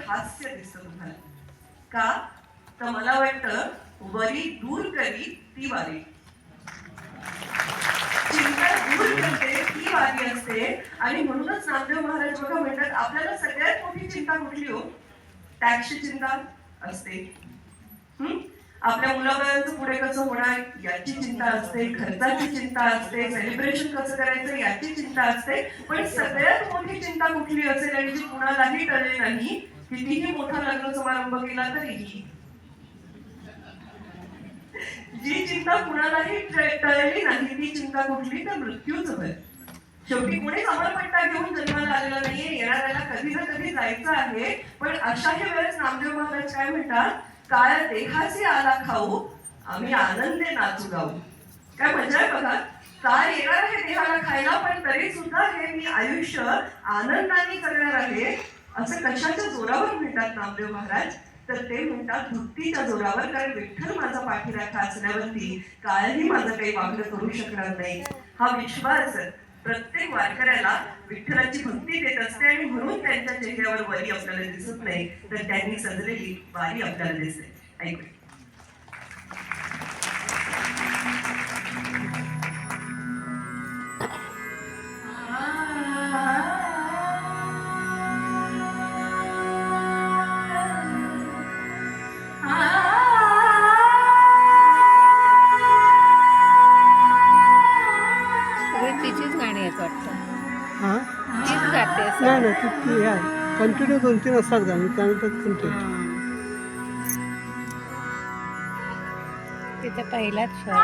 हास्य दिसतं तुम्हाला. का तर मला वाटतं वरी दूर करी ती वारी, चिंता दूर करते ती वारी असते. आणि म्हणूनच नामदेव महाराज बघा म्हणतात आपल्याला सगळ्यात मोठी चिंता कुठली हो? टॅक्सची चिंता असते, आपल्या मुलाबाळांचं पुढे कसं होणार याची चिंता असते, खर्चाची चिंता असते, सेलिब्रेशन कसं करायचं याची चिंता असते. पण सगळ्यात मोठी चिंता कुठली असेल आणि जी कुणालाही टळली नाही, कितीही मोठा लग्न समारंभ केला तरीही जी चिंता कुणालाही टळली नाही ती चिंता कुठली तर मृत्यूच होय. शेवटी कोणीच अमरपट्टा घेऊन जन्माला आलेला नाहीये, येणाऱ्याला कधी ना कधी जायचं आहे. पण अशाही वेळेस नामदेव महाराज काय म्हणतात, काय देहाचे आला खाऊ आम्ही आनंदे नाचू गाऊ. काय मजा आहे बघा, काय येणार आहे देहाला खायला, पण तरी सुद्धा हे मी आयुष्य आनंदाने करणार आहे. असं कशाच्या जोरावर म्हणतात नामदेव महाराज, तर ते म्हणतात भक्तीच्या जोरावर. कारण विठ्ठल माझा पाठीराखा असल्यावरती कायही माझं काही वागणं करू शकणार नाही, हा विश्वास प्रत्येक वारकऱ्याला विठ्ठलाची भक्ती देत असते. आणि म्हणून त्यांच्या चेहऱ्यावर वरी आपल्याला दिसत नाही, तर त्यांनी सजलेली वारी आपल्याला दिसते. ऐकू. तिचीच गाणी आहेत वाटतं. हां तीच गाते असं. नाही नाही ती आहे कंटिन्यू 2-3 असतात गाणी, त्यानंतर कोणते तिथे पहिलाच शो आहे.